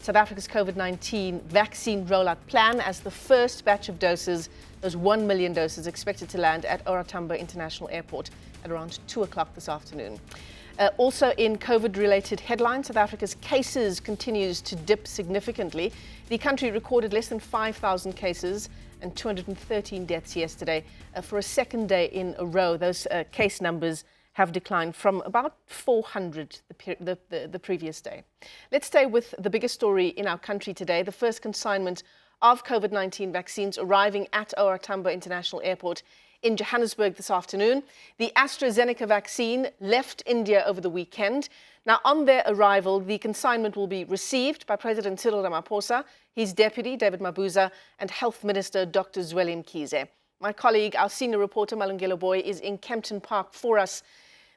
South Africa's COVID-19 vaccine rollout plan as the first batch of doses, those 1 million doses, expected to land at OR Tambo International Airport at around 2 o'clock this afternoon. Also in COVID-related headlines, South Africa's cases continues to dip significantly. The country recorded less than 5,000 cases and 213 deaths yesterday. For a second day in a row, those case numbers have declined from about 400 the previous day. Let's stay with the biggest story in our country today, the first consignment of COVID-19 vaccines arriving at OR Tambo International Airport in Johannesburg this afternoon. The AstraZeneca vaccine left India over the weekend. Now, on their arrival, the consignment will be received by President Cyril Ramaphosa, his deputy, David Mabuza, and Health Minister, Dr. Zweli Mkhize. My colleague, our senior reporter, Malungelo Boy, is in Kempton Park for us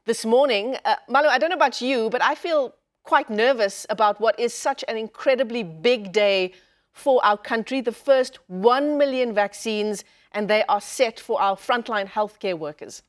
this morning. Malu, I don't know about you, but I feel quite nervous about what is such an incredibly big day for our country. The first 1 million vaccines, and they are set for our frontline healthcare workers.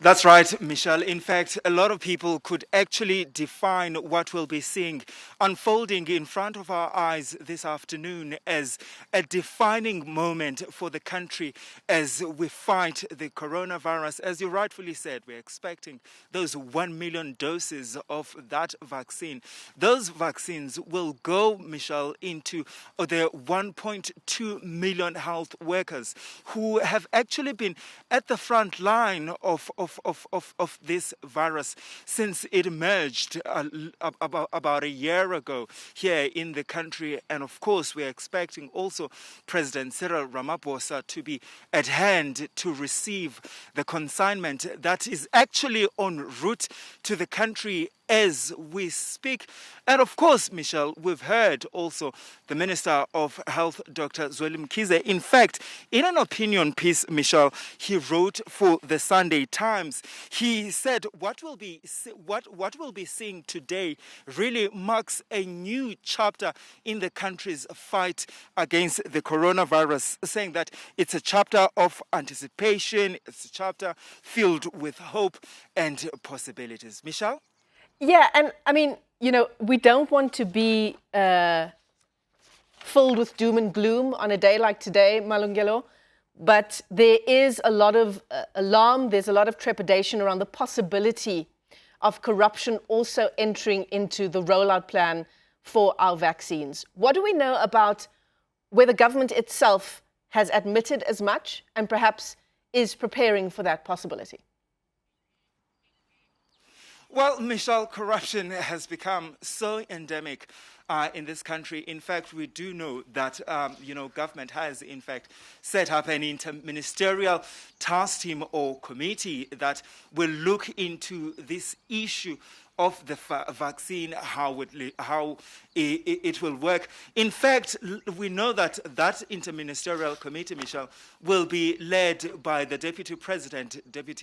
That's right, Michelle. In fact, a lot of people could actually define what we'll be seeing unfolding in front of our eyes this afternoon as a defining moment for the country as we fight the coronavirus. As you rightfully said, we're expecting those 1 million doses of that vaccine. Those vaccines will go, Michelle, into the 1.2 million health workers who have actually been at the front line of this virus since it emerged about a year ago here in the country. And of course, we are expecting also President Cyril Ramaphosa to be at hand to receive the consignment that is actually en route to the country as we speak. And of course, Michelle, we've heard also the Minister of Health, Dr. Zweli Mkhize. In fact, in an opinion piece, Michelle, he wrote for the Sunday Times, he said what we'll be seeing today really marks a new chapter in the country's fight against the coronavirus, saying that it's a chapter of anticipation, it's a chapter filled with hope and possibilities. Michelle? Yeah, and I mean, you know, we don't want to be filled with doom and gloom on a day like today, Malungelo, but there is a lot of alarm, there's a lot of trepidation around the possibility of corruption also entering into the rollout plan for our vaccines. What do we know about where the government itself has admitted as much and perhaps is preparing for that possibility? Well, Michelle, corruption has become so endemic in this country. In fact, we do know that, government has, in fact, set up an interministerial task team or committee that will look into this issue of the vaccine, how it will work. In fact, we know that that interministerial committee, Michelle, will be led by the Deputy President, David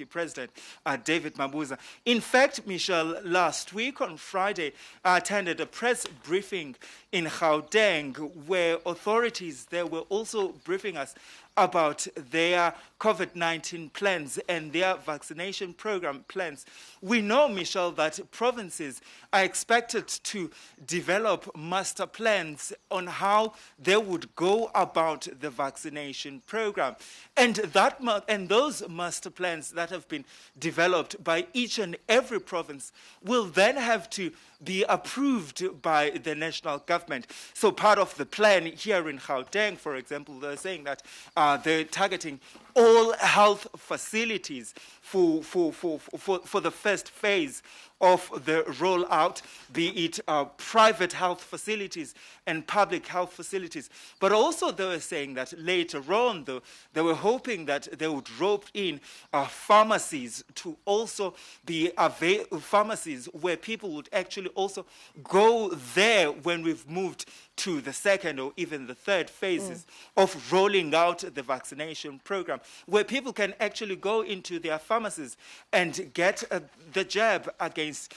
Mabuza. In fact, Michelle, last week on Friday, I attended a press briefing in Gauteng where authorities there were also briefing us about their COVID-19 plans and their vaccination program plans. We know, Michelle, that provinces are expected to develop master plans on how they would go about the vaccination program. And those master plans that have been developed by each and every province will then have to be approved by the national government. So part of the plan here in Gauteng, for example, they're saying that they're targeting all health facilities for the first phase of the rollout, be it private health facilities and public health facilities. But also they were saying that later on, though, they were hoping that they would rope in pharmacies to also be pharmacies where people would actually also go there when we've moved to the second or even the third phases of rolling out the vaccination program. where people can actually go into their pharmacies and get the jab against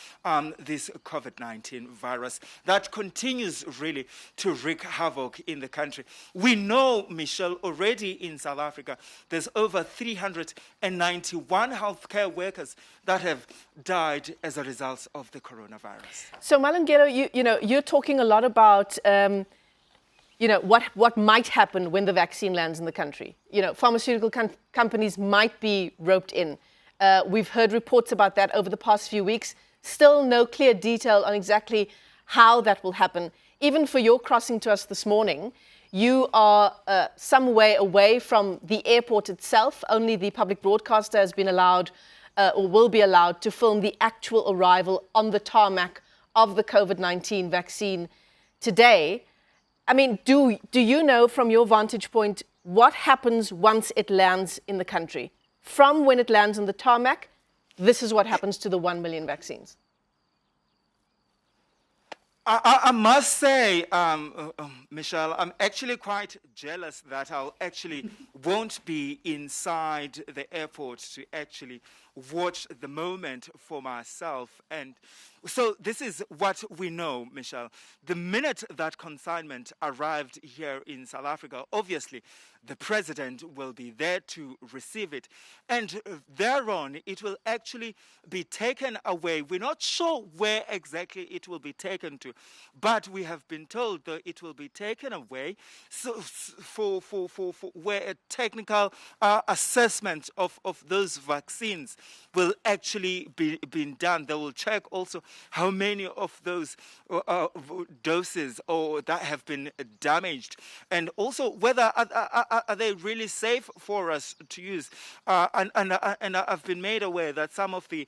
this COVID-19 virus that continues really to wreak havoc in the country. We know, Michelle, already in South Africa, there's over 391 healthcare workers that have died as a result of the coronavirus. So, Malungelo, you're talking a lot about what might happen when the vaccine lands in the country. Pharmaceutical companies might be roped in. We've heard reports about that over the past few weeks. Still no clear detail on exactly how that will happen. Even for your crossing to us this morning, you are some way away from the airport itself. Only the public broadcaster has been allowed or will be allowed to film the actual arrival on the tarmac of the COVID-19 vaccine today. I mean, do you know from your vantage point what happens once it lands in the country? From when it lands on the tarmac, this is what happens to the 1 million vaccines. I must say, Michelle, I'm actually quite jealous that won't be inside the airport to actually watch the moment for myself. And so this is what we know, Michelle. The minute that consignment arrived here in South Africa, obviously the president will be there to receive it. And thereon, it will actually be taken away. We're not sure where exactly it will be taken to, but we have been told that it will be taken away for where a technical assessment of those vaccines will actually be done. They will check also how many of those doses or that have been damaged, and also whether are they really safe for us to use. And I've been made aware that some of the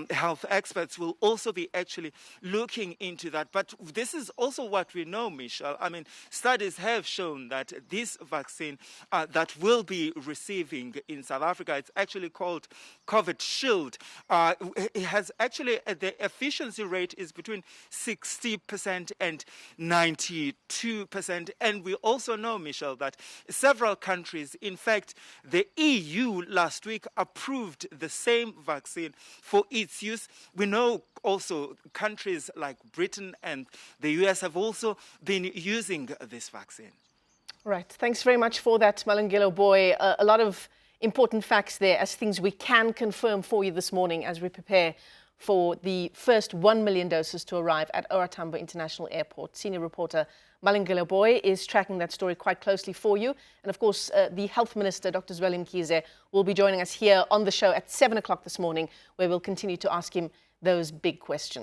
health experts will also be actually looking into that. But this is also what we know, Michelle. I mean, studies have shown that this vaccine that we'll be receiving in South Africa, it's actually called COVID Shield. It has actually, the efficiency rate is between 60% and 92%. And we also know, Michelle, that several countries, in fact, the EU last week approved the same vaccine for its use. We know also countries like Britain and the US have also been using this vaccine. Right. Thanks very much for that, Malungelo Boy. A lot of important facts there as things we can confirm for you this morning as we prepare for the first 1 million doses to arrive at OR Tambo International Airport. Senior reporter Malungelo Boy is tracking that story quite closely for you. And of course, the Health Minister, Dr. Zweli Mkhize, will be joining us here on the show at 7 o'clock this morning, where we'll continue to ask him those big questions.